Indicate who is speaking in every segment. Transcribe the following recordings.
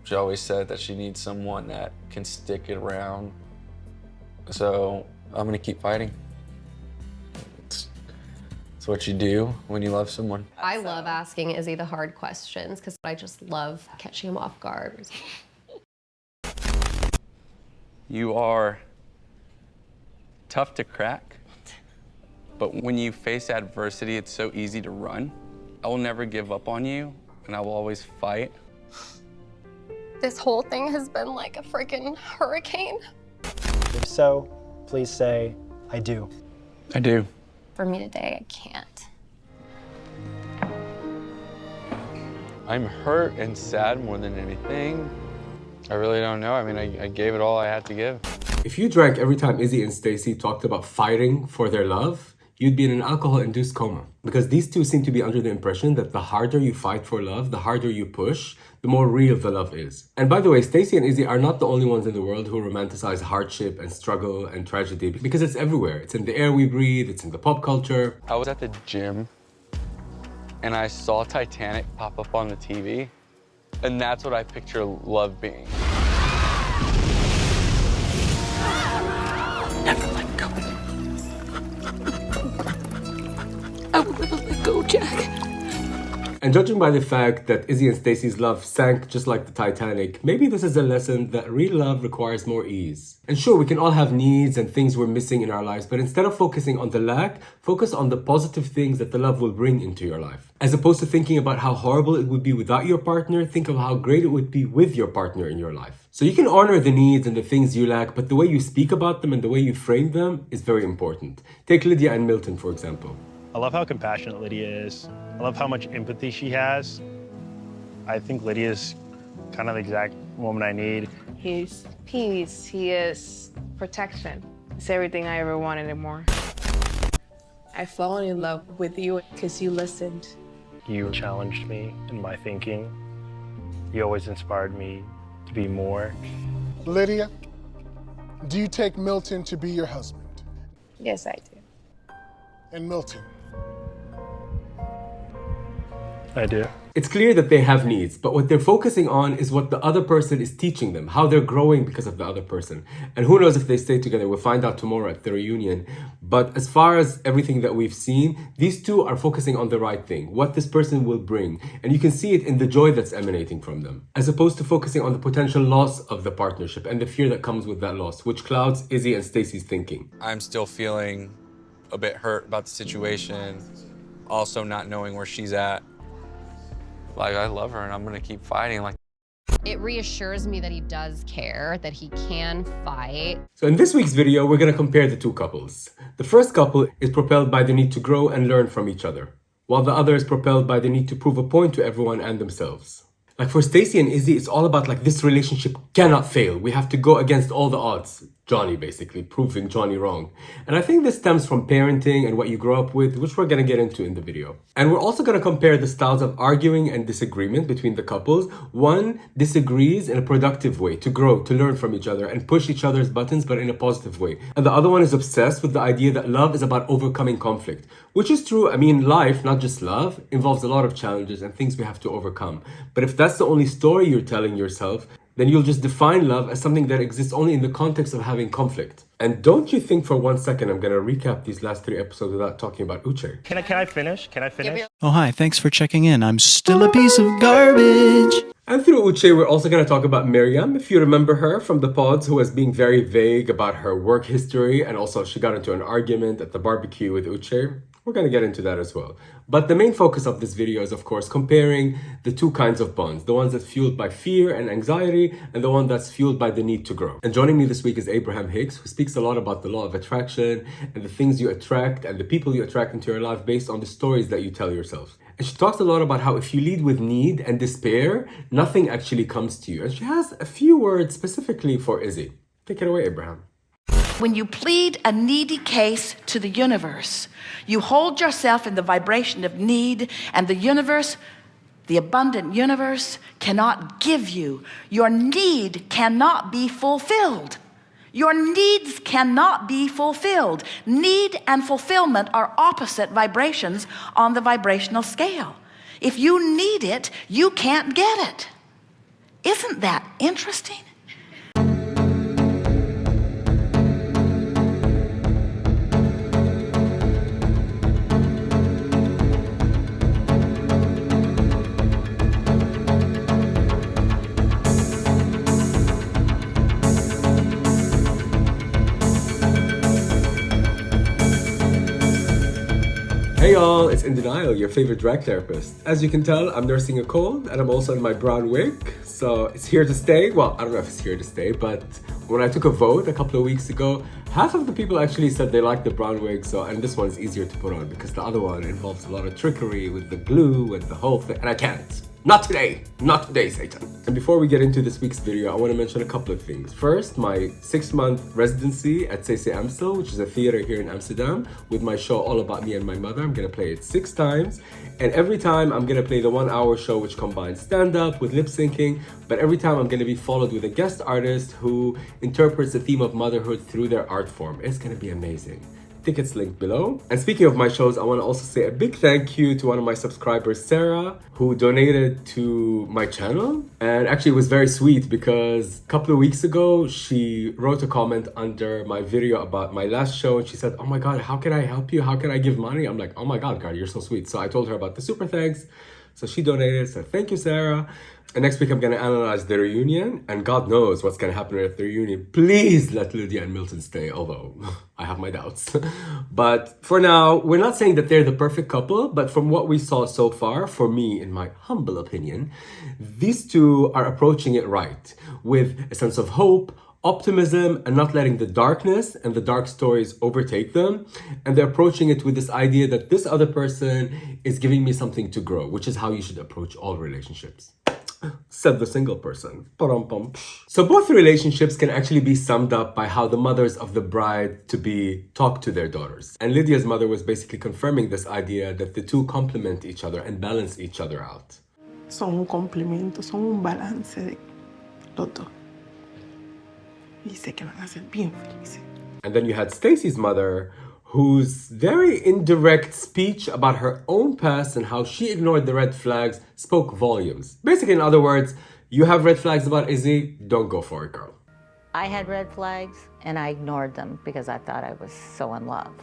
Speaker 1: She always said that she needs someone that can stick it around. So I'm gonna keep fighting. It's what you do when you love someone.
Speaker 2: I love asking Izzy the hard questions because I just love catching him off guard.
Speaker 1: You are tough to crack, but when you face adversity, it's so easy to run. I will never give up on you, and I will always fight.
Speaker 2: This whole thing has been like a freaking hurricane.
Speaker 3: If so, please say, I do.
Speaker 1: I do.
Speaker 2: For me today, I can't.
Speaker 1: I'm hurt and sad more than anything. I really don't know. I mean, I gave it all I had to give.
Speaker 4: If you drank every time Izzy and Stacy talked about fighting for their love, you'd be in an alcohol-induced coma. Because these two seem to be under the impression that the harder you fight for love, the harder you push, the more real the love is. And by the way, Stacy and Izzy are not the only ones in the world who romanticize hardship and struggle and tragedy, because it's everywhere. It's in the air we breathe, it's in the pop culture.
Speaker 1: I was at the gym and I saw Titanic pop up on the TV, and that's what I picture love being.
Speaker 5: Never let go. I will never let go, Jack.
Speaker 4: And judging by the fact that Izzy and Stacy's love sank just like the Titanic, maybe this is a lesson that real love requires more ease. And sure, we can all have needs and things we're missing in our lives, but instead of focusing on the lack, focus on the positive things that the love will bring into your life. As opposed to thinking about how horrible it would be without your partner, think of how great it would be with your partner in your life. So you can honor the needs and the things you lack, but the way you speak about them and the way you frame them is very important. Take Lydia and Milton, for example.
Speaker 3: I love how compassionate Lydia is. I love how much empathy she has. I think Lydia's kind of the exact woman I need.
Speaker 6: He's peace, he is protection. It's everything I ever wanted and more. I've fallen in love with you because you listened.
Speaker 3: You challenged me in my thinking. You always inspired me to be more.
Speaker 7: Lydia, do you take Milton to be your husband?
Speaker 6: Yes, I do.
Speaker 7: And Milton?
Speaker 3: I do.
Speaker 4: It's clear that they have needs, but what they're focusing on is what the other person is teaching them, how they're growing because of the other person. And who knows if they stay together, we'll find out tomorrow at the reunion. But as far as everything that we've seen, these two are focusing on the right thing, what this person will bring. And you can see it in the joy that's emanating from them, as opposed to focusing on the potential loss of the partnership and the fear that comes with that loss, which clouds Izzy and Stacy's thinking.
Speaker 1: I'm still feeling a bit hurt about the situation, also not knowing where she's at. Like, I love her and I'm gonna keep fighting. Like,
Speaker 2: It reassures me that he does care, that he can fight.
Speaker 4: So in this week's video, we're gonna compare the two couples. The first couple is propelled by the need to grow and learn from each other, while the other is propelled by the need to prove a point to everyone and themselves. Like for Stacy and Izzy, it's all about like this relationship cannot fail. We have to go against all the odds. Johnny basically, proving Johnny wrong. And I think this stems from parenting and what you grow up with, which we're gonna get into in the video. And we're also gonna compare the styles of arguing and disagreement between the couples. One disagrees in a productive way, to grow, to learn from each other and push each other's buttons, but in a positive way. And the other one is obsessed with the idea that love is about overcoming conflict, which is true. I mean, life, not just love, involves a lot of challenges and things we have to overcome. But if that's the only story you're telling yourself, then you'll just define love as something that exists only in the context of having conflict. And don't you think for 1 second I'm gonna recap these last 3 episodes without talking about Uche.
Speaker 3: Can I finish? Can I finish?
Speaker 8: Oh, hi, thanks for checking in. I'm still a piece of garbage.
Speaker 4: And through Uche, we're also gonna talk about Miriam, if you remember her from the pods, who was being very vague about her work history, and also she got into an argument at the barbecue with Uche. We're gonna get into that as well. But the main focus of this video is, of course, comparing the two kinds of bonds. The ones that's fueled by fear and anxiety, and the one that's fueled by the need to grow. And joining me this week is Abraham Hicks, who speaks a lot about the law of attraction and the things you attract and the people you attract into your life based on the stories that you tell yourself. And she talks a lot about how if you lead with need and despair, nothing actually comes to you. And she has a few words specifically for Izzy. Take it away, Abraham.
Speaker 5: When you plead a needy case to the universe, you hold yourself in the vibration of need, and the universe, the abundant universe, cannot give you. Your need cannot be fulfilled. Your needs cannot be fulfilled. Need and fulfillment are opposite vibrations on the vibrational scale. If you need it, you can't get it. Isn't that interesting?
Speaker 4: Hey y'all, it's In Denial, your favorite drag therapist. As you can tell, I'm nursing a cold and I'm also in my brown wig, so it's here to stay. Well, I don't know if it's here to stay, but when I took a vote a couple of weeks ago, half of the people actually said they liked the brown wig, and this one is easier to put on because the other one involves a lot of trickery with the glue and the whole thing, and I can't. Not today, Satan. And before we get into this week's video, I want to mention a couple of things. First, my 6-month residency at CC Amstel, which is a theater here in Amsterdam, with my show All About Me and My Mother. I'm gonna play it 6 times, and every time I'm gonna play the 1-hour show, which combines stand-up with lip syncing, but every time I'm gonna be followed with a guest artist who interprets the theme of motherhood through their art form. It's gonna be amazing. Tickets linked below. And speaking of my shows, I want to also say a big thank you to one of my subscribers, Sarah, who donated to my channel. And actually it was very sweet because a couple of weeks ago, she wrote a comment under my video about my last show. And she said, oh my God, how can I help you? How can I give money? I'm like, oh my God, you're so sweet. So I told her about the super thanks. So she donated, so thank you, Sarah. And next week I'm gonna analyze the reunion, and God knows what's gonna happen at the reunion. Please let Lydia and Milton stay, although I have my doubts. But for now, we're not saying that they're the perfect couple, but from what we saw so far, for me, in my humble opinion, these two are approaching it right, with a sense of hope, optimism, and not letting the darkness and the dark stories overtake them. And they're approaching it with this idea that this other person is giving me something to grow, which is how you should approach all relationships. Said the single person. So both relationships can actually be summed up by how the mothers of the bride-to-be talk to their daughters. And Lydia's mother was basically confirming this idea that the two complement each other and balance each other out.
Speaker 9: Son un complemento, son un balance de los dos. Y sé que van a ser bien felices.
Speaker 4: And then you had Stacy's mother, whose very indirect speech about her own past and how she ignored the red flags spoke volumes. Basically, in other words, you have red flags about Izzy, don't go for it, girl.
Speaker 10: I had red flags and I ignored them because I thought I was so in love.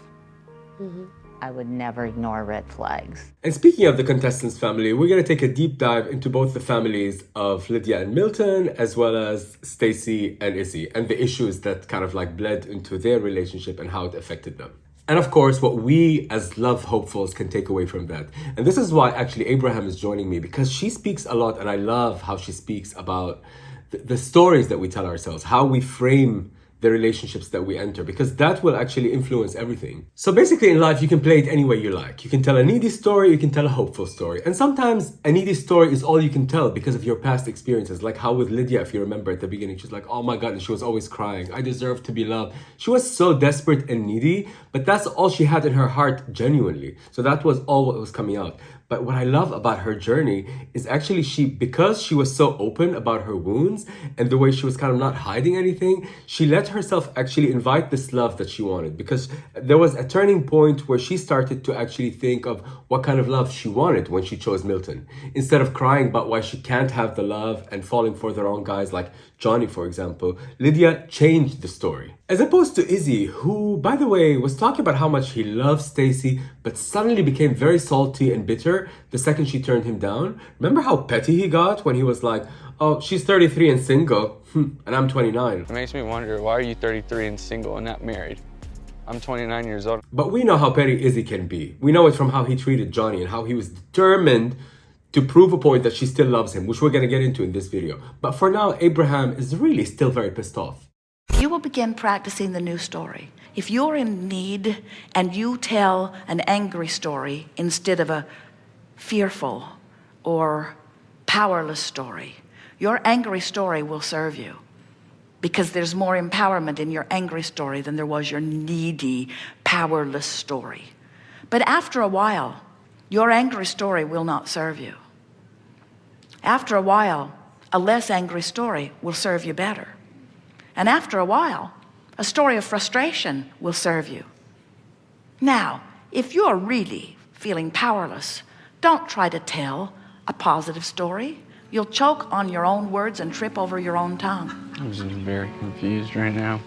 Speaker 10: I would never ignore red flags.
Speaker 4: And speaking of the contestants' family, we're going to take a deep dive into both the families of Lydia and Milton, as well as Stacy and Izzy, and the issues that kind of like bled into their relationship and how it affected them. And of course, what we as love hopefuls can take away from that. And this is why actually Abraham is joining me, because she speaks a lot, and I love how she speaks about the stories that we tell ourselves, how we frame the relationships that we enter, because that will actually influence everything. So basically in life, you can play it any way you like. You can tell a needy story, you can tell a hopeful story. And sometimes a needy story is all you can tell because of your past experiences. Like how with Lydia, if you remember at the beginning, she's like, oh my God, and she was always crying. I deserve to be loved. She was so desperate and needy, but that's all she had in her heart genuinely. So that was all what was coming out. But what I love about her journey is actually because she was so open about her wounds and the way she was kind of not hiding anything, she let herself actually invite this love that she wanted, because there was a turning point where she started to actually think of what kind of love she wanted when she chose Milton. Instead of crying about why she can't have the love and falling for the wrong guys like Johnny, for example, Lydia changed the story. As opposed to Izzy, who, by the way, was talking about how much he loves Stacy, but suddenly became very salty and bitter the second she turned him down. Remember how petty he got when he was like, oh, she's 33 and single, and I'm 29.
Speaker 1: It makes me wonder, why are you 33 and single and not married? I'm 29 years old.
Speaker 4: But we know how petty Izzy can be. We know it from how he treated Johnny and how he was determined to prove a point that she still loves him, which we're going to get into in this video. But for now, Abraham is really still very pissed off.
Speaker 5: You will begin practicing the new story. If you're in need and you tell an angry story instead of a fearful or powerless story, your angry story will serve you, because there's more empowerment in your angry story than there was your needy, powerless story. But after a while, your angry story will not serve you. After a while, a less angry story will serve you better. And after a while, a story of frustration will serve you. Now, if you're really feeling powerless, don't try to tell a positive story. You'll choke on your own words and trip over your own tongue.
Speaker 1: I'm just very confused right now.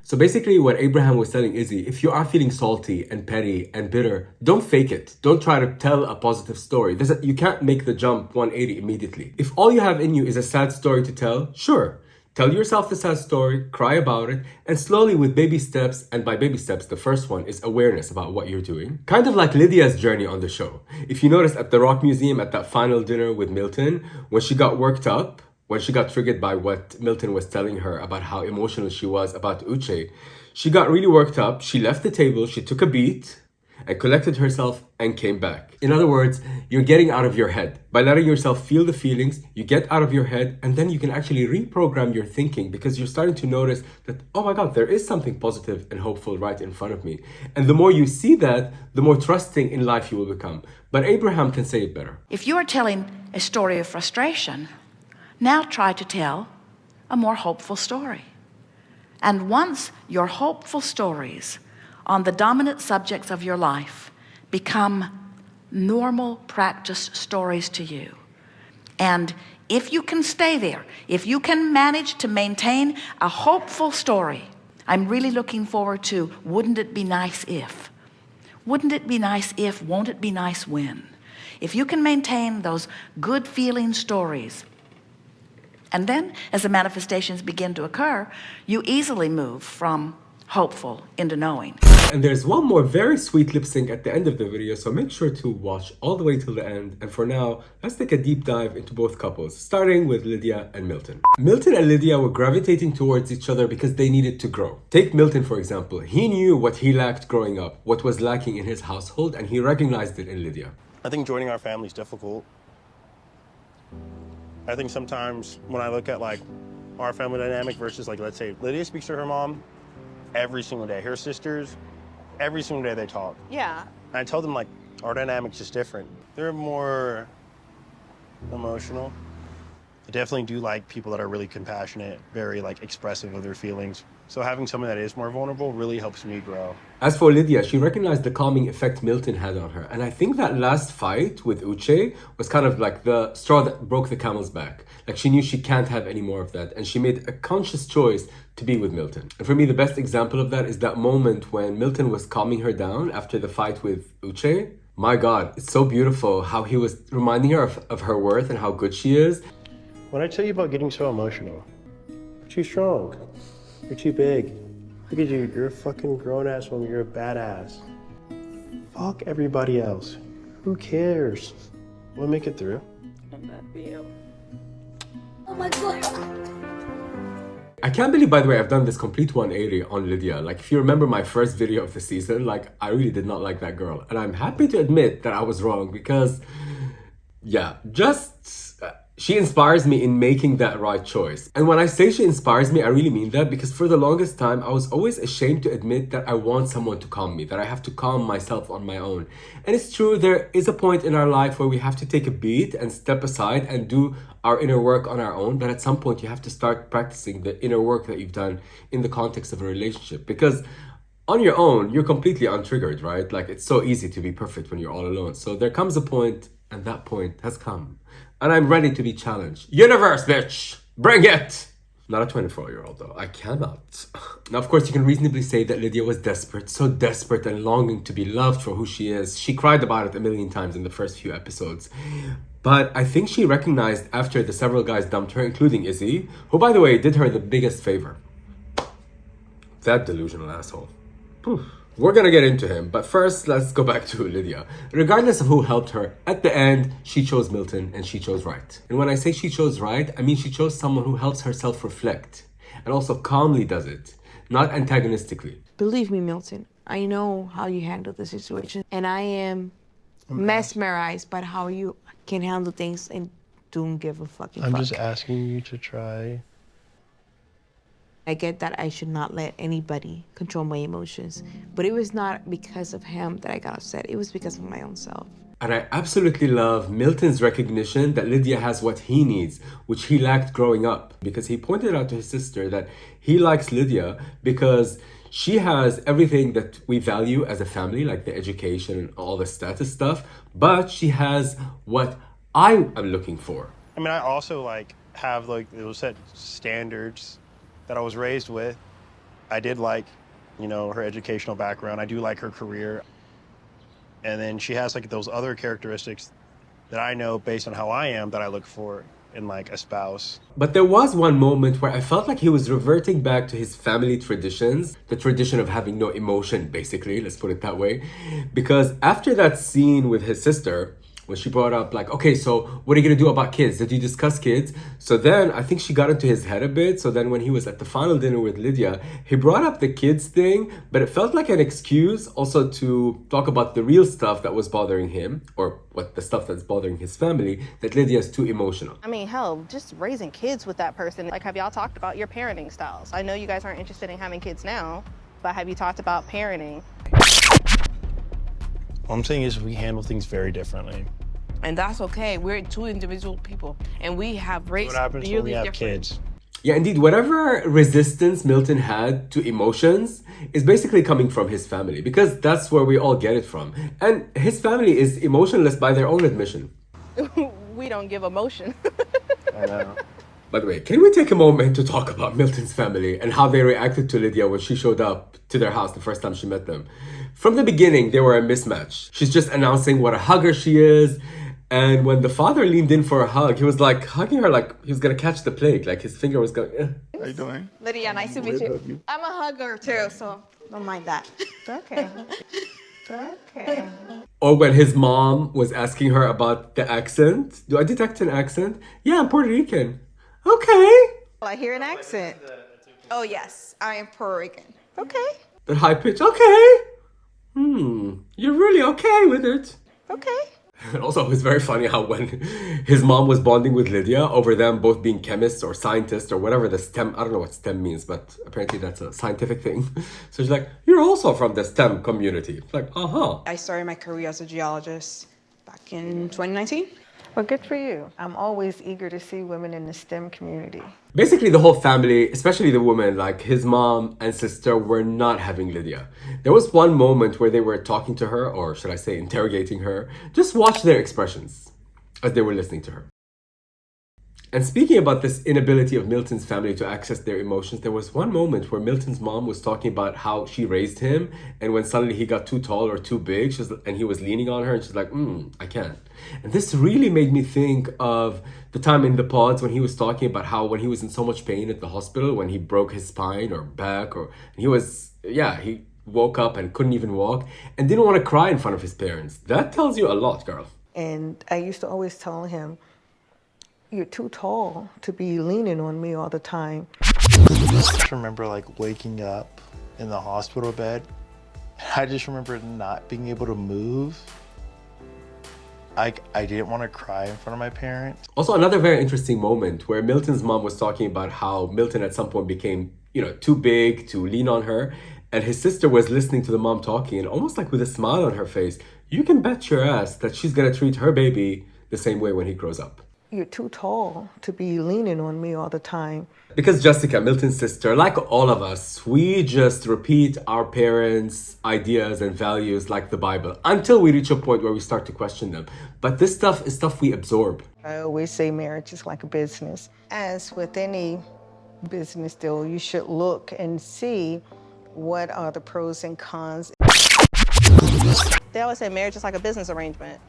Speaker 4: So basically what Abraham was telling Izzy, if you are feeling salty and petty and bitter, don't fake it. Don't try to tell a positive story. You can't make the jump 180 immediately. If all you have in you is a sad story to tell, sure. Tell yourself the sad story, cry about it, and slowly with baby steps, and by baby steps, the first one is awareness about what you're doing. Kind of like Lydia's journey on the show. If you notice at the Rock Museum at that final dinner with Milton, when she got worked up, when she got triggered by what Milton was telling her about how emotional she was about Uche, she got really worked up, she left the table, she took a beat, and collected herself and came back. In other words, you're getting out of your head. By letting yourself feel the feelings, you get out of your head, and then you can actually reprogram your thinking because you're starting to notice that, oh my God, there is something positive and hopeful right in front of me. And the more you see that, the more trusting in life you will become. But Abraham can say it better.
Speaker 5: If you are telling a story of frustration, now try to tell a more hopeful story. And once your hopeful stories on the dominant subjects of your life become normal practice stories to you, and if you can stay there, if you can manage to maintain a hopeful story, I'm really looking forward to wouldn't it be nice if? Wouldn't it be nice if? Won't it be nice when? If you can maintain those good feeling stories, and then, as the manifestations begin to occur, you easily move from hopeful into knowing.
Speaker 4: And there's one more very sweet lip sync at the end of the video, so make sure to watch all the way till the end. And for now, let's take a deep dive into both couples, starting with Lydia and Milton. Milton and Lydia were gravitating towards each other because they needed to grow. Take Milton, for example. He knew what he lacked growing up, what was lacking in his household, and he recognized it in Lydia.
Speaker 3: I think joining our family is difficult. I think sometimes when I look at like our family dynamic versus like, let's say Lydia speaks to her mom every single day. Her sisters, every single day they talk.
Speaker 6: Yeah.
Speaker 3: And I tell them like, our dynamic's just different. They're more emotional. I definitely do like people that are really compassionate, very like expressive of their feelings. So having someone that is more vulnerable really helps me grow.
Speaker 4: As for Lydia, she recognized the calming effect Milton had on her. And I think that last fight with Uche was kind of like the straw that broke the camel's back. Like she knew she can't have any more of that. And she made a conscious choice to be with Milton. And for me, the best example of that is that moment when Milton was calming her down after the fight with Uche. My God, it's so beautiful how he was reminding her of her worth and how good she is.
Speaker 3: When I tell you about getting so emotional, you're too strong. You're too big. Look at you, you're a fucking grown-ass woman, you're a badass. Fuck everybody else. Who cares? We'll make it through.
Speaker 2: Oh my God.
Speaker 4: I can't believe, by the way, I've done this complete 180 on Lydia. Like, if you remember my first video of the season, like, I really did not like that girl. And I'm happy to admit that I was wrong because, yeah, she inspires me in making that right choice. And when I say she inspires me, I really mean that because for the longest time, I was always ashamed to admit that I want someone to calm me, that I have to calm myself on my own. And it's true, there is a point in our life where we have to take a beat and step aside and do our inner work on our own. But at some point, you have to start practicing the inner work that you've done in the context of a relationship. Because on your own, you're completely untriggered, right? Like, it's so easy to be perfect when you're all alone. So there comes a point, and that point has come. And I'm ready to be challenged. Universe, bitch! Bring it! Not a 24-year-old, though. I cannot. Now, of course, you can reasonably say that Lydia was desperate, so desperate and longing to be loved for who she is. She cried about it a million times in the first few episodes. But I think she recognized after the several guys dumped her, including Izzy, who, by the way, did her the biggest favor. That delusional asshole. We're gonna get into him, but first, let's go back to Lydia. Regardless of who helped her, at the end, she chose Milton and she chose right. And when I say she chose right, I mean she chose someone who helps her self-reflect and also calmly does it, not antagonistically.
Speaker 6: Believe me, Milton, I know how you handle the situation, and I am mesmerized by how you can handle things and don't give a fucking fuck.
Speaker 3: I'm just asking you to try.
Speaker 6: I get that I should not let anybody control my emotions, but it was not because of him that I got upset. It was because of my own self.
Speaker 4: And I absolutely love Milton's recognition that Lydia has what he needs, which he lacked growing up. Because he pointed out to his sister that he likes Lydia because she has everything that we value as a family, like the education and all the status stuff, but she has what I am looking for.
Speaker 3: I mean, I also have those set standards that I was raised with. I did like, her educational background. I do like her career. And then she has those other characteristics that I know based on how I am that I look for in a spouse.
Speaker 4: But there was one moment where I felt like he was reverting back to his family traditions, the tradition of having no emotion, basically, let's put it that way. Because after that scene with his sister, when she brought up okay, so what are you gonna do about kids? Did you discuss kids? So then I think she got into his head a bit. So then when he was at the final dinner with Lydia, he brought up the kids thing, but it felt like an excuse also to talk about the real stuff that was bothering him, or what the stuff that's bothering his family, that Lydia is too emotional.
Speaker 11: I mean, hell, just raising kids with that person. Have y'all talked about your parenting styles? I know you guys aren't interested in having kids now, but have you talked about parenting?
Speaker 3: All I'm saying is we handle things very differently.
Speaker 6: And that's okay. We're two individual people, and we have raised
Speaker 3: What happens when we have kids?
Speaker 4: Yeah, indeed, whatever resistance Milton had to emotions is basically coming from his family, because that's where we all get it from. And his family is emotionless by their own admission.
Speaker 11: We don't give emotion.
Speaker 3: I know.
Speaker 4: By the way, can we take a moment to talk about Milton's family and how they reacted to Lydia when she showed up to their house the first time she met them? From the beginning, they were a mismatch. She's just announcing what a hugger she is. And when the father leaned in for a hug, he was hugging her like he was gonna catch the plague. His finger was going, eh.
Speaker 12: How you doing?
Speaker 13: Lydia, nice to meet you. I'm a hugger too, so don't mind that.
Speaker 10: Okay. Okay.
Speaker 4: Or when his mom was asking her about the accent. Do I detect an accent? Yeah, I'm Puerto Rican. Okay.
Speaker 13: I hear an accent. Oh yes, I am Puerto Rican. Okay.
Speaker 4: The high pitch, okay. You're really okay with it.
Speaker 13: Okay.
Speaker 4: And also, it was very funny how when his mom was bonding with Lydia over them both being chemists or scientists or whatever the STEM, I don't know what STEM means, but apparently that's a scientific thing. So she's like, you're also from the STEM community. It's like, uh-huh.
Speaker 14: I started my career as a geologist back in 2019.
Speaker 9: Well, good for you. I'm always eager to see women in the STEM community.
Speaker 4: Basically, the whole family, especially the women, his mom and sister, were not having Lydia. There was one moment where they were talking to her, or should I say interrogating her. Just watch their expressions as they were listening to her. And speaking about this inability of Milton's family to access their emotions, there was one moment where Milton's mom was talking about how she raised him, and when suddenly he got too tall or too big, and he was leaning on her, and she's like, I can't. And this really made me think of the time in the pods when he was talking about how when he was in so much pain at the hospital, when he broke his spine or back, he woke up and couldn't even walk and didn't want to cry in front of his parents. That tells you a lot, girl.
Speaker 9: And I used to always tell him, you're too tall to be leaning on me all the time.
Speaker 3: I just remember waking up in the hospital bed. I just remember not being able to move. I didn't want to cry in front of my parents.
Speaker 4: Also, another very interesting moment where Milton's mom was talking about how Milton at some point became, too big to lean on her. And his sister was listening to the mom talking, and almost with a smile on her face, you can bet your ass that she's going to treat her baby the same way when he grows up.
Speaker 9: You're too tall to be leaning on me all the time.
Speaker 4: Because Jessica, Milton's sister, like all of us, we just repeat our parents' ideas and values like the Bible until we reach a point where we start to question them. But this stuff is stuff we absorb.
Speaker 9: I always say marriage is like a business. As with any business deal, you should look and see what are the pros and cons.
Speaker 11: They always say marriage is like a business arrangement.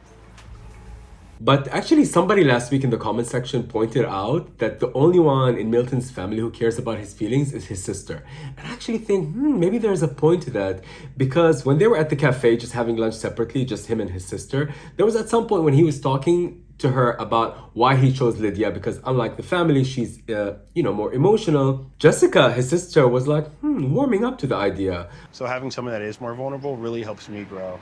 Speaker 4: But actually, somebody last week in the comment section pointed out that the only one in Milton's family who cares about his feelings is his sister. And I actually think, maybe there's a point to that. Because when they were at the cafe just having lunch separately, just him and his sister, there was at some point when he was talking to her about why he chose Lydia, because unlike the family, she's, more emotional. Jessica, his sister, was warming up to the idea.
Speaker 3: So having someone that is more vulnerable really helps me grow.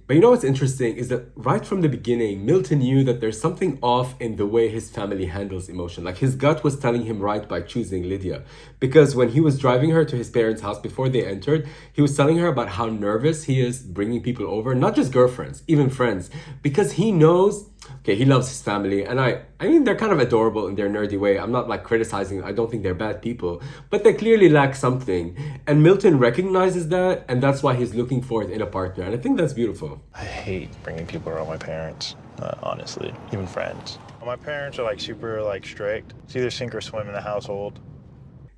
Speaker 4: But you know what's interesting is that right from the beginning, Milton knew that there's something off in the way his family handles emotion. Like his gut was telling him right by choosing Lydia. Because when he was driving her to his parents' house before they entered, he was telling her about how nervous he is bringing people over, not just girlfriends, even friends. Because he knows, okay, he loves his family. And I mean, they're kind of adorable in their nerdy way. I'm not like criticizing, I don't think they're bad people. But they clearly lack something. And Milton recognizes that, and that's why he's looking for it in a partner. And I think that's beautiful.
Speaker 3: I hate bringing people around my parents, honestly, even friends. My parents are like super like strict. It's either sink or swim in the household.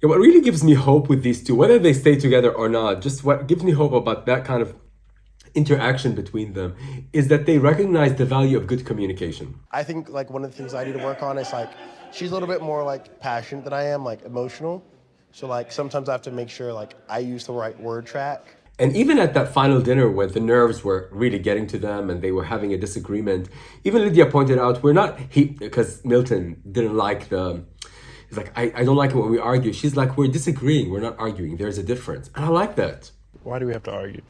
Speaker 4: Yeah, what really gives me hope with these two, whether they stay together or not, just what gives me hope about that kind of interaction between them is that they recognize the value of good communication.
Speaker 3: I think like one of the things I need to work on is like, she's a little bit more like passionate than I am, like emotional. So like sometimes I have to make sure like I use the right word track.
Speaker 4: And even at that final dinner where the nerves were really getting to them and they were having a disagreement, even Lydia pointed out, because Milton didn't like he's like, I don't like it when we argue. She's like, we're disagreeing, we're not arguing, there's a difference. And I like that.
Speaker 3: Why do we have to argue?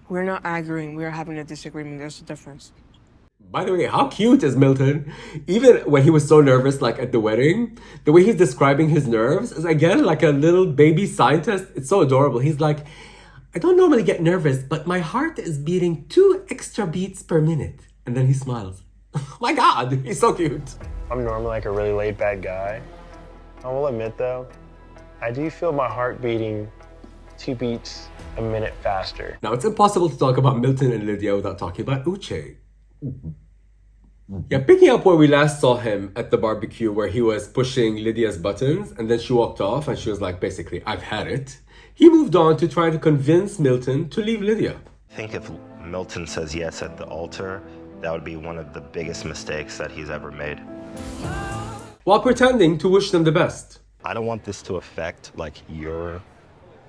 Speaker 14: We're not arguing, we're having a disagreement. There's a difference.
Speaker 4: By the way, how cute is Milton? Even when he was so nervous, like at the wedding, the way he's describing his nerves is again like a little baby scientist. It's so adorable. He's like, I don't normally get nervous, but my heart is beating 2 extra beats per minute. And then he smiles. Oh my God, he's so cute.
Speaker 3: I'm normally like a really laid back guy. I will admit though, I do feel my heart beating 2 beats a minute faster.
Speaker 4: Now, it's impossible to talk about Milton and Lydia without talking about Uche. Yeah, picking up where we last saw him at the barbecue where he was pushing Lydia's buttons and then she walked off and she was like, basically, I've had it. He moved on to try to convince Milton to leave Lydia.
Speaker 12: I think if Milton says yes at the altar, that would be one of the biggest mistakes that he's ever made.
Speaker 4: While pretending to wish them the best.
Speaker 12: I don't want this to affect like your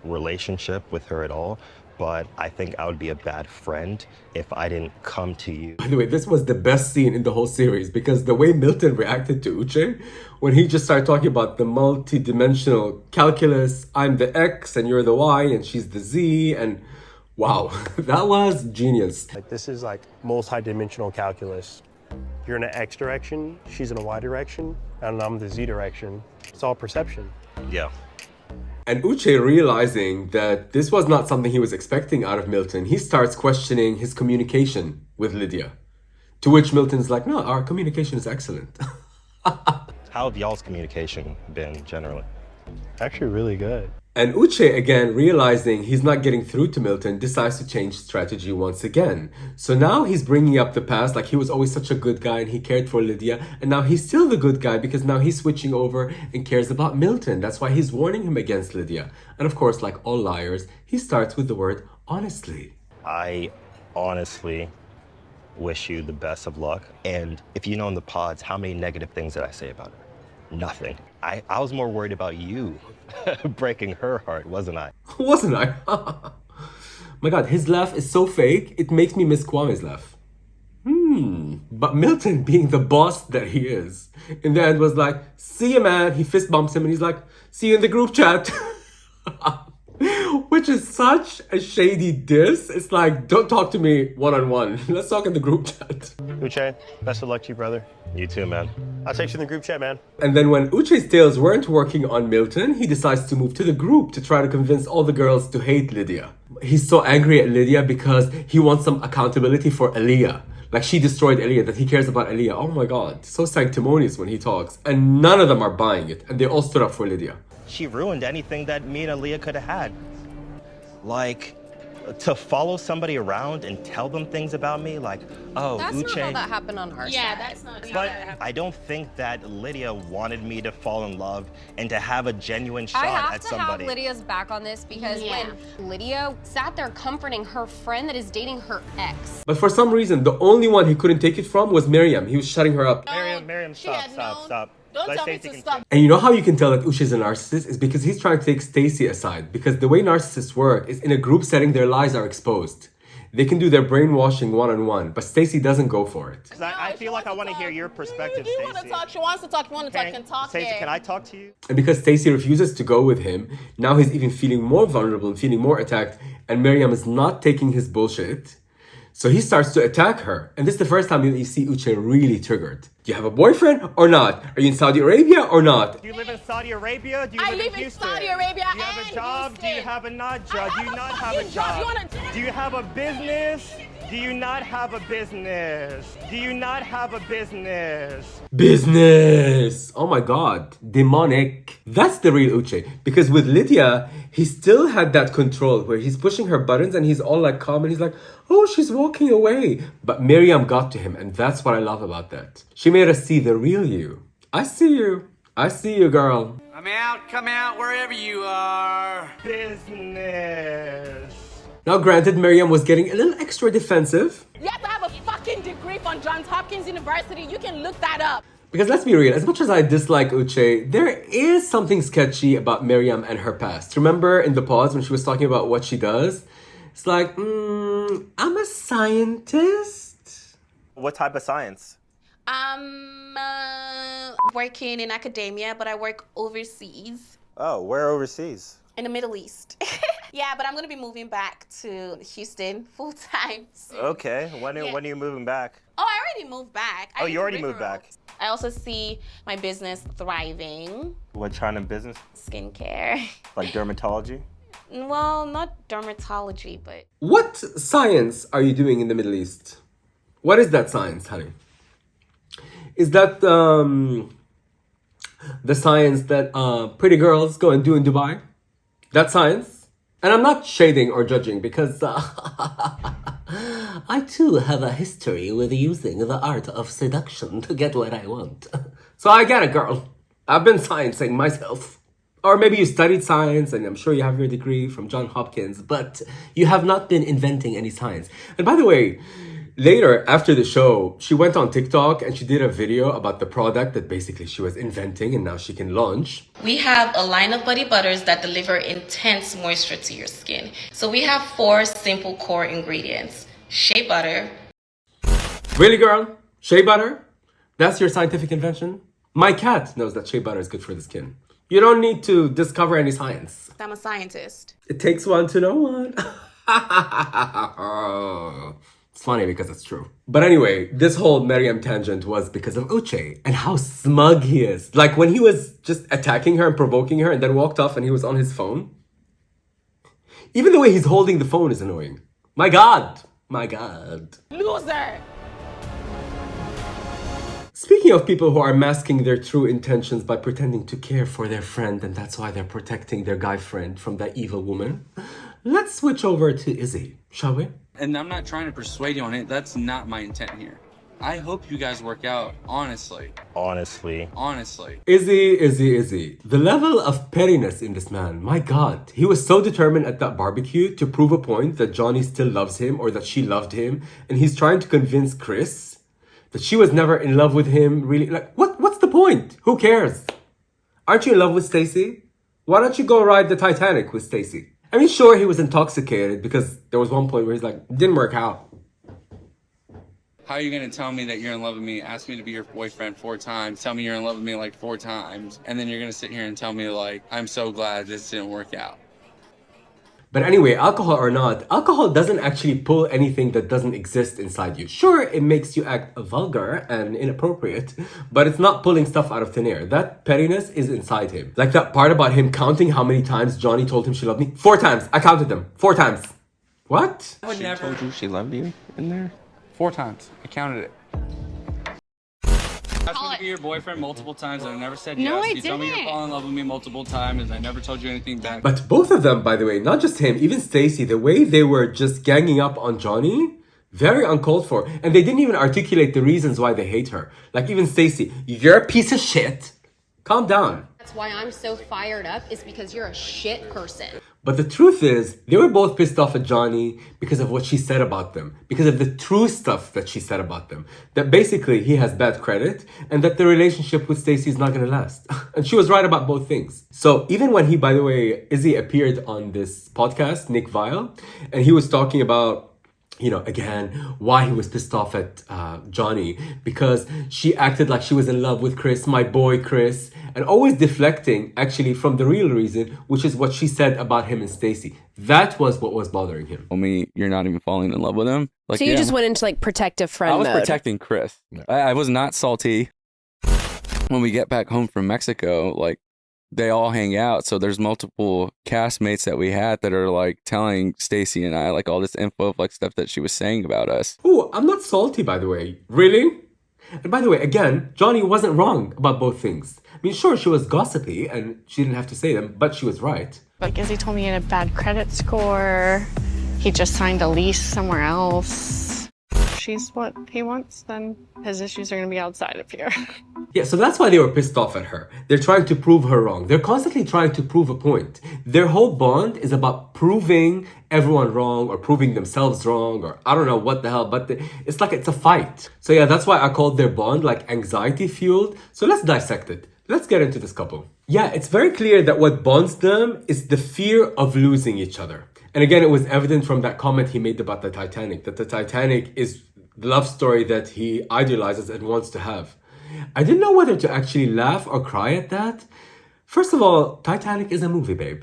Speaker 12: relationship with her at all, but I think I would be a bad friend if I didn't come to you.
Speaker 4: By the way, this was the best scene in the whole series because the way Milton reacted to Uche, when he just started talking about the multi-dimensional calculus, I'm the X and you're the Y and she's the Z, and wow, that was genius.
Speaker 3: Like this is like multi-dimensional calculus. You're in an X direction, she's in a Y direction, and I'm the Z direction. It's all perception.
Speaker 12: Yeah.
Speaker 4: And Uche, realizing that this was not something he was expecting out of Milton, he starts questioning his communication with Lydia. To which Milton's like, no, our communication is excellent.
Speaker 12: How have y'all's communication been generally?
Speaker 3: Actually really good.
Speaker 4: And Uche, again, realizing he's not getting through to Milton, decides to change strategy once again. So now he's bringing up the past, like he was always such a good guy and he cared for Lydia. And now he's still the good guy because now he's switching over and cares about Milton. That's why he's warning him against Lydia. And of course, like all liars, he starts with the word honestly.
Speaker 12: I honestly wish you the best of luck. And if you know in the pods, how many negative things did I say about her? Nothing. I was more worried about you breaking her heart, wasn't I?
Speaker 4: Wasn't I? My God, his laugh is so fake, it makes me miss Kwame's laugh. But Milton, being the boss that he is, in the end was like, see you, man. He fist bumps him and he's like, see you in the group chat. Which is such a shady diss. It's like, don't talk to me one-on-one. Let's talk in the group chat.
Speaker 3: Uche, best of luck to you, brother.
Speaker 12: You too, man.
Speaker 3: I'll text you in the group chat, man.
Speaker 4: And then when Uche's tales weren't working on Milton, he decides to move to the group to try to convince all the girls to hate Lydia. He's so angry at Lydia because he wants some accountability for Aaliyah. Like she destroyed Aaliyah, that he cares about Aaliyah. Oh my God, so sanctimonious when he talks. And none of them are buying it. And they all stood up for Lydia.
Speaker 12: She ruined anything that me and Aaliyah could have had. Like, to follow somebody around and tell them things about me, like, oh,
Speaker 2: That's
Speaker 12: Uche.
Speaker 2: not how that happened on our side.
Speaker 15: Yeah, that's not how
Speaker 12: But
Speaker 15: that happened.
Speaker 12: I don't think that Lydia wanted me to fall in love and to have a genuine shot
Speaker 2: I have
Speaker 12: at
Speaker 2: to
Speaker 12: somebody.
Speaker 2: have Lydia's back on this because when Lydia sat there comforting her friend that is dating her ex.
Speaker 4: But for some reason, the only one he couldn't take it from was Miriam. He was shutting her up.
Speaker 12: Miriam, stop.
Speaker 15: Don't tell me to stop.
Speaker 4: And you know how you can tell that Uche is a narcissist? Is because he's trying to take Stacy aside. Because the way narcissists work is in a group setting, their lies are exposed. They can do their brainwashing one-on-one, but Stacy doesn't go for it.
Speaker 12: Because I feel like I want to hear your perspective,
Speaker 15: You want to talk, she wants to talk, you want to talk, can talk.
Speaker 12: Stacey, can I talk to you?
Speaker 4: And because Stacy refuses to go with him, now he's even feeling more vulnerable and feeling more attacked, and Miriam is not taking his bullshit. So he starts to attack her. And this is the first time you see Uche really triggered. Do you have a boyfriend or not? Are you in Saudi Arabia or not?
Speaker 12: Do you live in Saudi Arabia? Do you live in Houston?
Speaker 15: Saudi Arabia.
Speaker 12: Do you have a job?
Speaker 15: Houston.
Speaker 12: Do you have a not job? Do you not have a job? Do you have a business? Do you not have a business? Do you not have a business?
Speaker 4: Business! Oh my god. Demonic. That's the real Uche. Because with Lydia, he still had that control where he's pushing her buttons and he's all like calm and he's like, oh, she's walking away. But Miriam got to him and that's what I love about that. She made us see the real you. I see you. I see you, girl.
Speaker 16: Come out, wherever you are.
Speaker 12: Business.
Speaker 4: Now, granted, Miriam was getting a little extra defensive.
Speaker 15: You have to have a fucking degree from Johns Hopkins University. You can look that up.
Speaker 4: Because let's be real, as much as I dislike Uche, there is something sketchy about Miriam and her past. Remember in the pause when she was talking about what she does? It's like, I'm a scientist.
Speaker 12: What type of science?
Speaker 17: Working in academia, but I work overseas.
Speaker 12: Oh, where overseas?
Speaker 17: In the Middle East. Yeah, but I'm going to be moving back to Houston full time soon.
Speaker 12: Okay. When are you moving back?
Speaker 17: Oh, I already moved back.
Speaker 12: Oh, you already moved back.
Speaker 17: I also see my business thriving.
Speaker 12: What kind of business?
Speaker 17: Skincare.
Speaker 12: Like dermatology?
Speaker 17: Well, not dermatology, but...
Speaker 4: What science are you doing in the Middle East? What is that science, honey? Is that the science that pretty girls go and do in Dubai? That science? And I'm not shading or judging because I too have a history with using the art of seduction to get what I want. So I get it, girl. I've been sciencing myself. Or maybe you studied science and I'm sure you have your degree from Johns Hopkins, but you have not been inventing any science. And by the way, later, after the show, she went on TikTok and she did a video about the product that basically she was inventing and now she can launch.
Speaker 17: We have a line of body butters that deliver intense moisture to your skin. So we have 4 simple core ingredients. Shea butter.
Speaker 4: Really, girl? Shea butter? That's your scientific invention? My cat knows that shea butter is good for the skin. You don't need to discover any science.
Speaker 17: I'm a scientist.
Speaker 4: It takes one to know one. It's funny because it's true. But anyway, this whole Miriam tangent was because of Uche and how smug he is. Like when he was just attacking her and provoking her and then walked off and he was on his phone. Even the way he's holding the phone is annoying. My God. My God.
Speaker 15: Loser.
Speaker 4: Speaking of people who are masking their true intentions by pretending to care for their friend and that's why they're protecting their guy friend from that evil woman, let's switch over to Izzy, shall we?
Speaker 1: And I'm not trying to persuade you on it. That's not my intent here. I hope you guys work out, honestly.
Speaker 12: Honestly.
Speaker 4: Izzy. The level of pettiness in this man, my God. He was so determined at that barbecue to prove a point that Johnny still loves him or that she loved him. And he's trying to convince Chris that she was never in love with him, really. Like, what's the point? Who cares? Aren't you in love with Stacy? Why don't you go ride the Titanic with Stacy? I mean, sure, he was intoxicated because there was one point where he's like, didn't work out.
Speaker 1: How are you gonna tell me that you're in love with me, ask me to be your boyfriend 4 times, tell me you're in love with me like 4 times, and then you're gonna sit here and tell me like, I'm so glad this didn't work out?
Speaker 4: But anyway, alcohol or not, alcohol doesn't actually pull anything that doesn't exist inside you. Sure, it makes you act vulgar and inappropriate, but it's not pulling stuff out of thin air. That pettiness is inside him. Like that part about him counting how many times Johnny told him she loved me. 4 times. I counted them. 4 times. What?
Speaker 1: I would never
Speaker 12: told you she loved you in there?
Speaker 1: 4 times. I counted it. I asked me to be your boyfriend multiple times and I never said yes.
Speaker 2: No, I
Speaker 1: You told me
Speaker 2: didn't.
Speaker 1: you're falling in love with me multiple times and I never told you anything back.
Speaker 4: But both of them, by the way, not just him, even Stacy, the way they were just ganging up on Johnny, very uncalled for. And they didn't even articulate the reasons why they hate her. Like even Stacy, you're a piece of shit. Calm down.
Speaker 2: That's why I'm so fired up, is because you're a shit person.
Speaker 4: But the truth is, they were both pissed off at Johnny because of what she said about them. Because of the true stuff that she said about them. That basically he has bad credit and that the relationship with Stacy is not going to last. And she was right about both things. So even when he, by the way, Izzy appeared on this podcast, Nick Vile, and he was talking about, you know, again, why he was pissed off at Johnny. Because she acted like she was in love with Chris, my boy Chris. and always deflecting actually from the real reason, which is what she said about him and Stacy. That was what was bothering him.
Speaker 1: Told me you're not even falling in love with him. Like,
Speaker 2: so you just went into like protective friend
Speaker 1: I was
Speaker 2: mode.
Speaker 1: protecting Chris. I was not salty. When we get back home from Mexico, like, they all hang out. So there's multiple castmates that we had that are like telling Stacy and I like all this info of like stuff that she was saying about us.
Speaker 4: Oh, I'm not salty, by the way. Really? And by the way, again, Johnny wasn't wrong about both things. I mean, sure, she was gossipy and she didn't have to say them, but she was right.
Speaker 18: Like Izzy told me he had a bad credit score. He just signed a lease somewhere else. If she's what he wants, then his issues are going to be outside of here.
Speaker 4: Yeah, so that's why they were pissed off at her. They're trying to prove her wrong. They're constantly trying to prove a point. Their whole bond is about proving everyone wrong or proving themselves wrong or I don't know what the hell, but it's like it's a fight. So yeah, that's why I called their bond like anxiety fueled. So let's dissect it. Let's get into this couple. Yeah, it's very clear that what bonds them is the fear of losing each other. And again, it was evident from that comment he made about the Titanic, that the Titanic is the love story that he idolizes and wants to have. I didn't know whether to actually laugh or cry at that. First of all, Titanic is a movie, babe.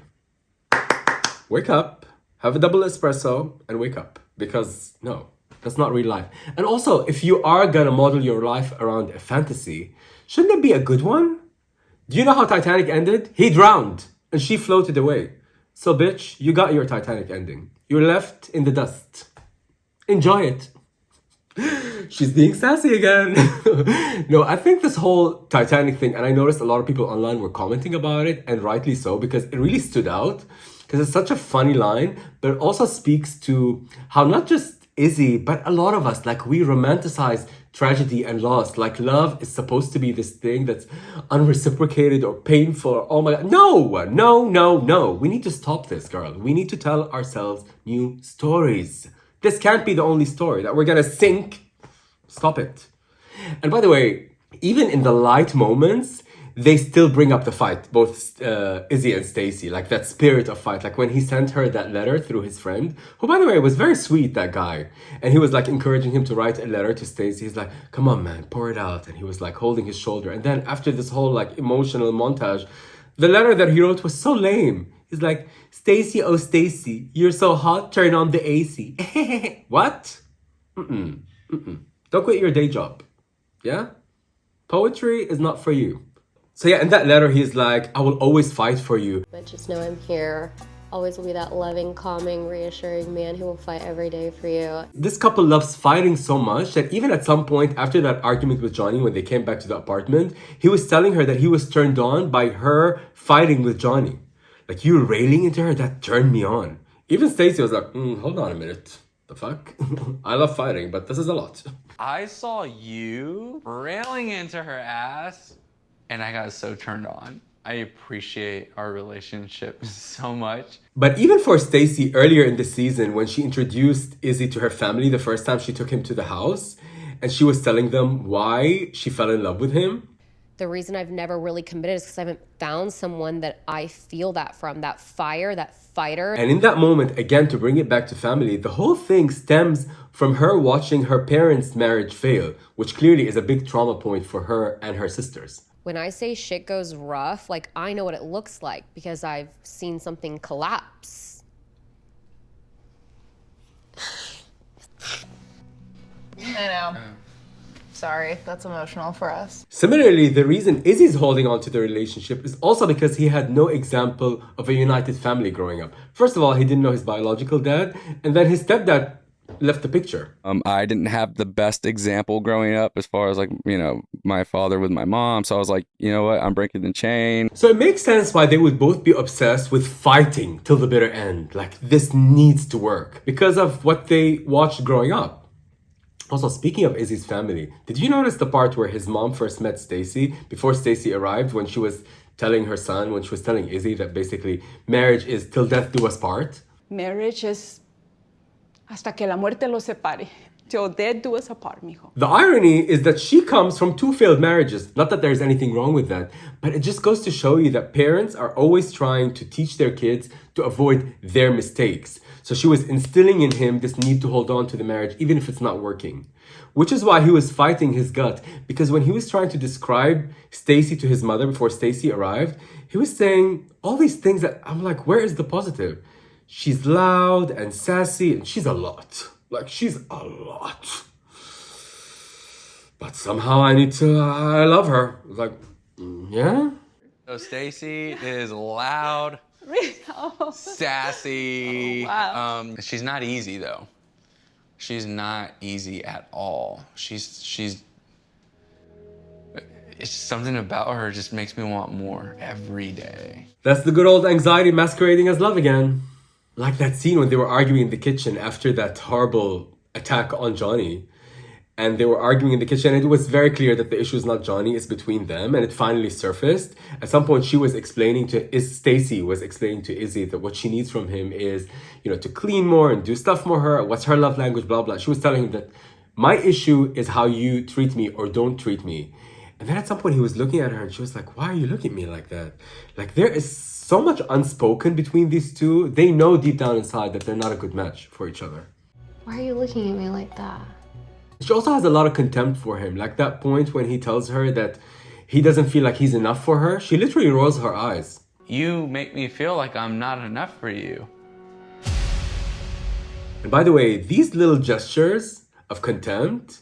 Speaker 4: Wake up, have a double espresso, and wake up. Because, no, that's not real life. And also, if you are gonna model your life around a fantasy, shouldn't it be a good one? Do you know how Titanic ended? He drowned, and she floated away. So, bitch, you got your Titanic ending. You're left in the dust. Enjoy it. She's being sassy again. No, I think this whole Titanic thing, and I noticed a lot of people online were commenting about it, and rightly so, because it really stood out. Because it's such a funny line, but it also speaks to how not just Izzy, but a lot of us, like we romanticize tragedy and loss. Like love is supposed to be this thing that's unreciprocated or painful. Oh my God. No. We need to stop this, girl. We need to tell ourselves new stories. This can't be the only story that we're gonna sink. Stop it. And by the way, even in the light moments, they still bring up the fight, both Izzy and Stacy, like that spirit of fight. Like when he sent her that letter through his friend, who by the way was very sweet, that guy. And he was like encouraging him to write a letter to Stacy. He's like, come on, man, pour it out. And he was like holding his shoulder. And then after this whole like emotional montage, the letter that he wrote was so lame. He's like, Stacy, oh Stacy, you're so hot, turn on the AC. What? Don't quit your day job. Yeah? Poetry is not for you. So yeah, in that letter, he's like, I will always fight for you.
Speaker 19: But just know I'm here. Always will be that loving, calming, reassuring man who will fight every day for you.
Speaker 4: This couple loves fighting so much that even at some point after that argument with Johnny, when they came back to the apartment, he was telling her that he was turned on by her fighting with Johnny. Like, you railing into her, that turned me on. Even Stacy was like, hold on a minute. The fuck? I love fighting, but this is a lot.
Speaker 1: I saw you railing into her ass, and I got so turned on. I appreciate our relationship so much.
Speaker 4: But even for Stacy, earlier in the season, when she introduced Izzy to her family the first time she took him to the house, and she was telling them why she fell in love with him.
Speaker 2: The reason I've never really committed is because I haven't found someone that I feel that from, that fire, that fighter.
Speaker 4: And in that moment, again, to bring it back to family, the whole thing stems from her watching her parents' marriage fail, which clearly is a big trauma point for her and her sisters.
Speaker 2: When I say shit goes rough, like I know what it looks like because I've seen something collapse.
Speaker 11: I know. Sorry, that's emotional for us.
Speaker 4: Similarly, the reason Izzy's holding on to the relationship is also because he had no example of a united family growing up. First of all, he didn't know his biological dad, and then his stepdad left the picture.
Speaker 1: I didn't have the best example growing up as far as like, you know, my father with my mom. So I was like, you know what, I'm breaking the chain.
Speaker 4: So it makes sense why they would both be obsessed with fighting till the bitter end. Like, this needs to work because of what they watched growing up. Also, speaking of Izzy's family, did you notice the part where his mom first met Stacy before Stacy arrived, when she was telling her son, when she was telling Izzy that basically marriage is till death do us part?
Speaker 14: Marriage is hasta que la muerte los separe. till death do us apart, mijo.
Speaker 4: The irony is that she comes from 2 failed marriages. Not that there's anything wrong with that, but it just goes to show you that parents are always trying to teach their kids to avoid their mistakes. So she was instilling in him this need to hold on to the marriage, even if it's not working. Which is why he was fighting his gut. Because when he was trying to describe Stacy to his mother before Stacy arrived, he was saying all these things that I'm like, where is the positive? She's loud and sassy, and she's a lot. Like, she's a lot. But somehow I love her. Like, yeah?
Speaker 1: So Stacy is loud, sassy.
Speaker 14: Oh, wow.
Speaker 1: She's not easy, though. She's not easy at all. It's something about her just makes me want more every day.
Speaker 4: That's the good old anxiety masquerading as love again. Like that scene when they were arguing in the kitchen after that horrible attack on Johnny. And they were arguing in the kitchen, and it was very clear that the issue is not Johnny, it's between them, and it finally surfaced. At some point, Stacy was explaining to Izzy that what she needs from him is, to clean more and do stuff for her. What's her love language, blah, blah. She was telling him that my issue is how you treat me or don't treat me. And then at some point, he was looking at her, and she was like, why are you looking at me like that? Like, there is so much unspoken between these two. They know deep down inside that they're not a good match for each other.
Speaker 19: Why are you looking at me like that?
Speaker 4: She also has a lot of contempt for him. Like that point when he tells her that he doesn't feel like he's enough for her, she literally rolls her eyes.
Speaker 1: You make me feel like I'm not enough for you.
Speaker 4: And by the way, these little gestures of contempt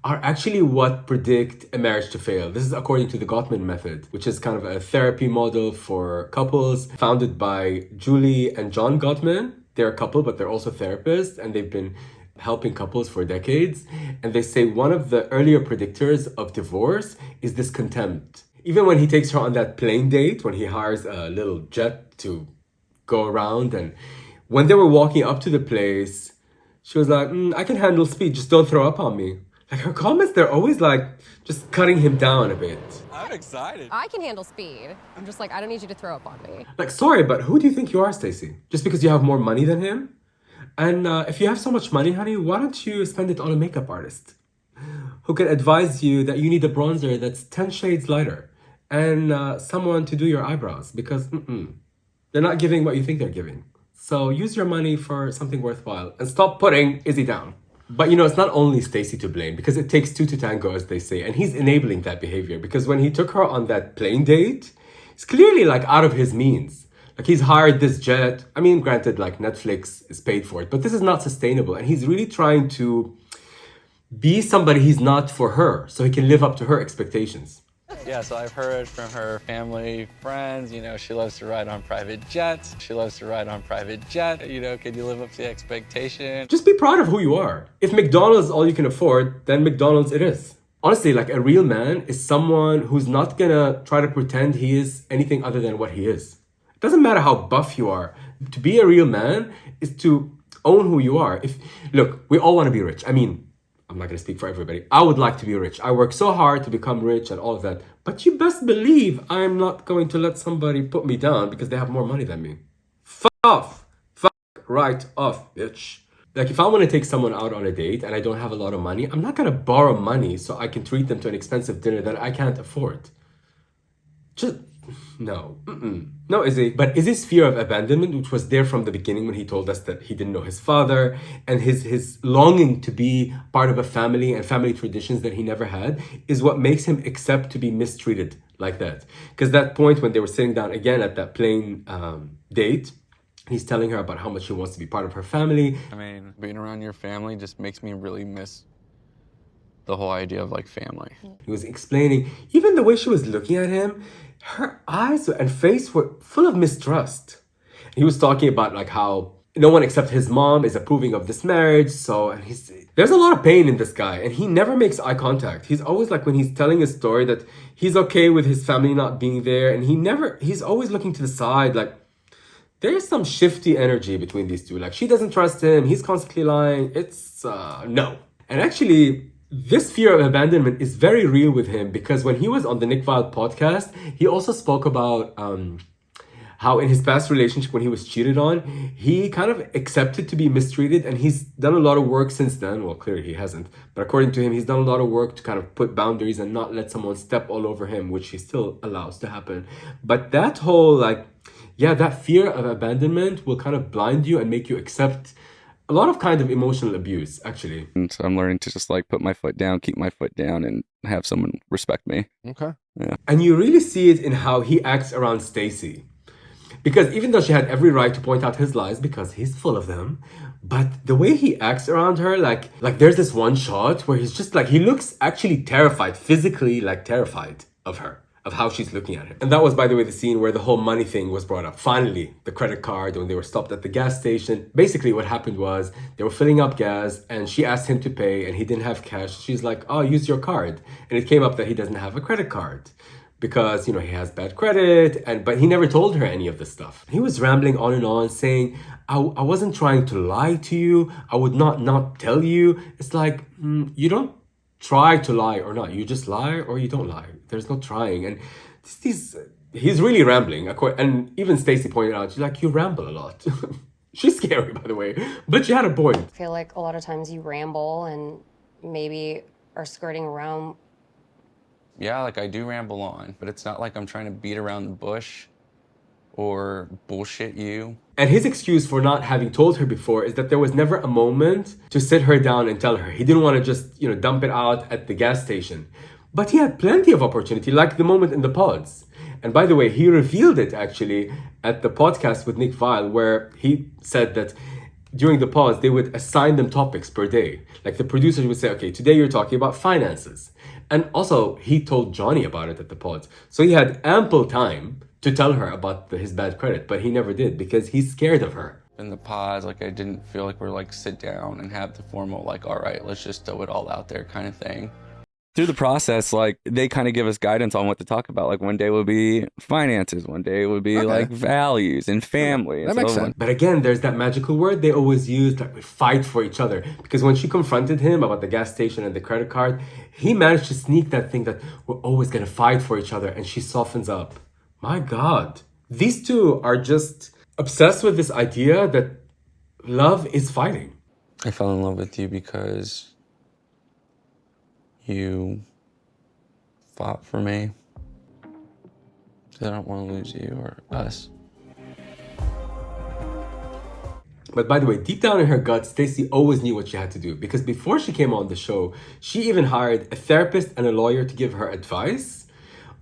Speaker 4: are actually what predict a marriage to fail. This is according to the Gottman method, which is kind of a therapy model for couples founded by Julie and John Gottman. They're a couple, but they're also therapists, and they've been helping couples for decades. And they say one of the earlier predictors of divorce is this contempt. Even when he takes her on that plane date, when he hires a little jet to go around, and when they were walking up to the place, she was like, I can handle speed, just don't throw up on me. Like her comments, they're always like just cutting him down a bit.
Speaker 20: I'm excited.
Speaker 21: I can handle speed. I'm just like, I don't need you to throw up on me.
Speaker 4: Like, sorry, but who do you think you are, Stacy? Just because you have more money than him? And if you have so much money, honey, why don't you spend it on a makeup artist who can advise you that you need a bronzer that's 10 shades lighter and someone to do your eyebrows, because they're not giving what you think they're giving. So use your money for something worthwhile and stop putting Izzy down. But it's not only Stacy to blame, because it takes two to tango, as they say, and he's enabling that behavior, because when he took her on that plane date, it's clearly like out of his means. Like he's hired this jet. I mean, granted, like Netflix is paid for it, but this is not sustainable. And he's really trying to be somebody he's not for her, so he can live up to her expectations.
Speaker 20: Yeah, so I've heard from her family, friends, she loves to ride on private jets. She loves to ride on private jet. Can you live up to the expectation?
Speaker 4: Just be proud of who you are. If McDonald's is all you can afford, then McDonald's it is. Honestly, like a real man is someone who's not gonna try to pretend he is anything other than what he is. It doesn't matter how buff you are. To be a real man is to own who you are. Look, we all want to be rich. I mean, I'm not going to speak for everybody. I would like to be rich. I work so hard to become rich and all of that. But you best believe I'm not going to let somebody put me down because they have more money than me. Fuck off. Fuck right off, bitch. Like if I want to take someone out on a date and I don't have a lot of money, I'm not going to borrow money so I can treat them to an expensive dinner that I can't afford. Just... No. No, Izzy. But Izzy's fear of abandonment, which was there from the beginning when he told us that he didn't know his father, and his longing to be part of a family and family traditions that he never had, is what makes him accept to be mistreated like that. Because that point when they were sitting down again at that plane date, he's telling her about how much he wants to be part of her family.
Speaker 1: I mean, being around your family just makes me really miss the whole idea of like family.
Speaker 4: He was explaining, even the way she was looking at him, her eyes and face were full of mistrust. He was talking about like how no one except his mom is approving of this marriage. There's a lot of pain in this guy, and he never makes eye contact. He's always like, when he's telling a story, that he's okay with his family not being there, and he's always looking to the side. Like there's some shifty energy between these two. Like she doesn't trust him. He's constantly lying. It's no. And actually, this fear of abandonment is very real with him, because when he was on the Nick Vile podcast, he also spoke about how in his past relationship when he was cheated on, he kind of accepted to be mistreated, and he's done a lot of work since then. Well, clearly he hasn't, but according to him, he's done a lot of work to kind of put boundaries and not let someone step all over him, which he still allows to happen. But that whole that fear of abandonment will kind of blind you and make you accept a lot of kind of emotional abuse, actually.
Speaker 1: And so I'm learning to just like put my foot down, keep my foot down, and have someone respect me.
Speaker 7: Okay.
Speaker 1: Yeah.
Speaker 4: And you really see it in how he acts around Stacy. Because even though she had every right to point out his lies, because he's full of them, but the way he acts around her, like there's this one shot where he's just like, he looks actually terrified, physically terrified of her, of how she's looking at him. And that was, by the way, the scene where the whole money thing was brought up. Finally, the credit card, when they were stopped at the gas station. Basically, what happened was they were filling up gas and she asked him to pay and he didn't have cash. She's like, oh, use your card. And it came up that he doesn't have a credit card because, he has bad credit. But he never told her any of this stuff. He was rambling on and on saying, I wasn't trying to lie to you. I would not tell you. It's like, you don't try to lie or not. You just lie or you don't lie. There's no trying. And he's really rambling. And even Stacy pointed out, she's like, you ramble a lot. She's scary, by the way. But she had a point.
Speaker 21: I feel like a lot of times you ramble and maybe are skirting around.
Speaker 1: Yeah, I do ramble on, but it's not like I'm trying to beat around the bush or bullshit you.
Speaker 4: And his excuse for not having told her before is that there was never a moment to sit her down and tell her. He didn't want to just, dump it out at the gas station. But he had plenty of opportunity, like the moment in the pods. And by the way, he revealed it actually at the podcast with Nick Vile, where he said that during the pods, they would assign them topics per day. Like the producers would say, okay, today you're talking about finances. And also, he told Johnny about it at the pods. So he had ample time to tell her about his bad credit, but he never did because he's scared of her.
Speaker 1: In the pods, I didn't feel like we're sit down and have the formal, all right, let's just throw it all out there kind of thing. Through the process, they kind of give us guidance on what to talk about. One day will be finances, one day will be values and family.
Speaker 7: That makes sense.
Speaker 4: But again, there's that magical word they always use, we fight for each other. Because when she confronted him about the gas station and the credit card, he managed to sneak that thing that we're always going to fight for each other. And she softens up. My God. These two are just obsessed with this idea that love is fighting.
Speaker 1: I fell in love with you because you fought for me. I don't want to lose you or us.
Speaker 4: But by the way, deep down in her gut, Stacy always knew what she had to do. Because before she came on the show, she even hired a therapist and a lawyer to give her advice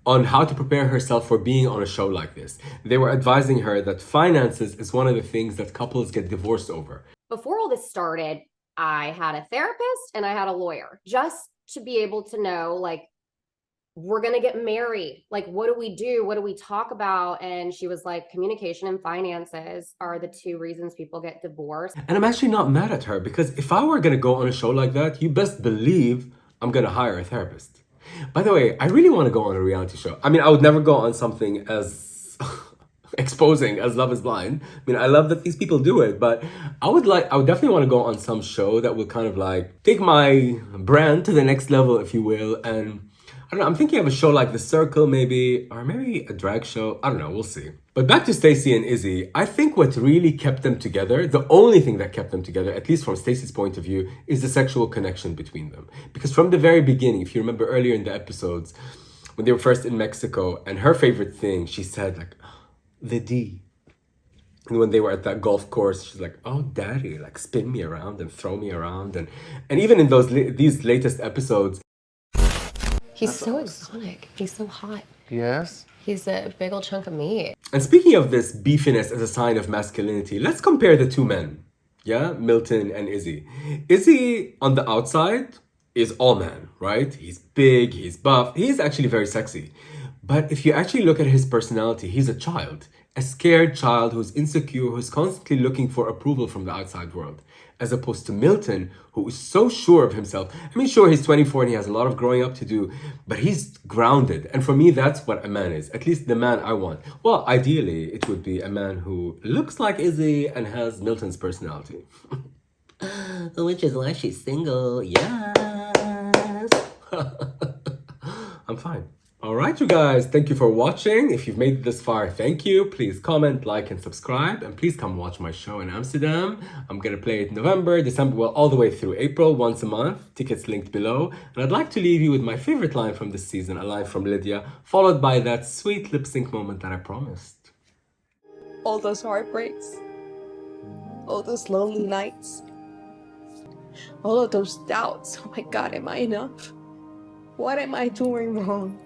Speaker 4: on how to prepare herself for being on a show like this. They were advising her that finances is one of the things that couples get divorced over.
Speaker 21: Before all this started, I had a therapist and I had a lawyer just to be able to know, we're going to get married. What do we do? What do we talk about? And she was like, communication and finances are the two reasons people get divorced.
Speaker 4: And I'm actually not mad at her because if I were going to go on a show like that, you best believe I'm going to hire a therapist. By the way, I really want to go on a reality show. I would never go on something as exposing as Love is Blind. I love that these people do it, but I would definitely want to go on some show that would kind of take my brand to the next level, if you will. And I don't know, I'm thinking of a show like The Circle maybe, or maybe a drag show. I don't know, we'll see. But back to Stacy and Izzy, I think what really kept them together, the only thing that kept them together, at least from Stacy's point of view, is the sexual connection between them. Because from the very beginning, if you remember earlier in the episodes, when they were first in Mexico, and her favorite thing, she said the D. And when they were at that golf course, she's like, oh, daddy, spin me around and throw me around. And even in these latest episodes,
Speaker 21: He's so exotic. He's so hot.
Speaker 7: Yes.
Speaker 21: He's a big old chunk of meat.
Speaker 4: And speaking of this beefiness as a sign of masculinity, let's compare the two men. Yeah, Milton and Izzy. Izzy, on the outside, is all man, right? He's big, he's buff, he's actually very sexy. But if you actually look at his personality, he's a child. A scared child who's insecure, who's constantly looking for approval from the outside world. As opposed to Milton, who is so sure of himself. Sure, he's 24 and he has a lot of growing up to do, but he's grounded. And for me, that's what a man is. At least the man I want. Well, ideally, it would be a man who looks like Izzy and has Milton's personality. Which is why she's single, yes. I'm fine. All right, you guys, thank you for watching. If you've made it this far, thank you. Please comment, like, and subscribe. And please come watch my show in Amsterdam. I'm going to play it November, December, well, all the way through April, once a month. Tickets linked below. And I'd like to leave you with my favorite line from this season, a line from Lydia, followed by that sweet lip sync moment that I promised.
Speaker 6: All those heartbreaks, all those lonely nights, all of those doubts. Oh my God, am I enough? What am I doing wrong?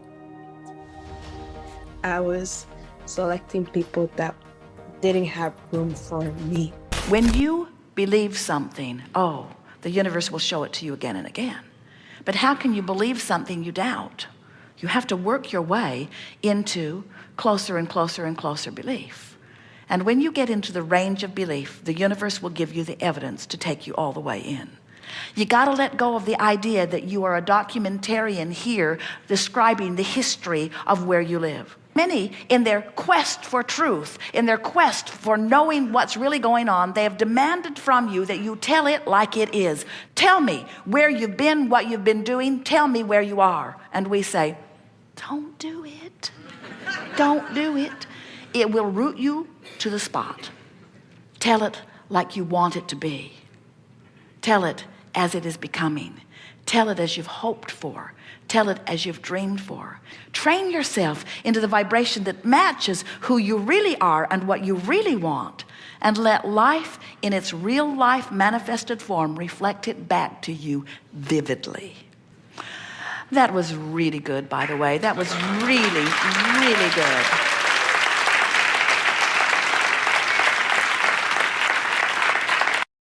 Speaker 6: I was selecting people that didn't have room for me.
Speaker 5: When you believe something, oh, the universe will show it to you again and again. But how can you believe something you doubt? You have to work your way into closer and closer and closer belief. And when you get into the range of belief, the universe will give you the evidence to take you all the way in. You got to let go of the idea that you are a documentarian here describing the history of where you live. Many, in their quest for truth, in their quest for knowing what's really going on, they have demanded from you that you tell it like it is. Tell me where you've been, what you've been doing. Tell me where you are. And we say, don't do it. Don't do it. It will root you to the spot. Tell it like you want it to be. Tell it as it is becoming. Tell it as you've hoped for. Tell it as you've dreamed for. Train yourself into the vibration that matches who you really are and what you really want. And let life in its real life manifested form reflect it back to you vividly. That was really good, by the way. That was really, really good.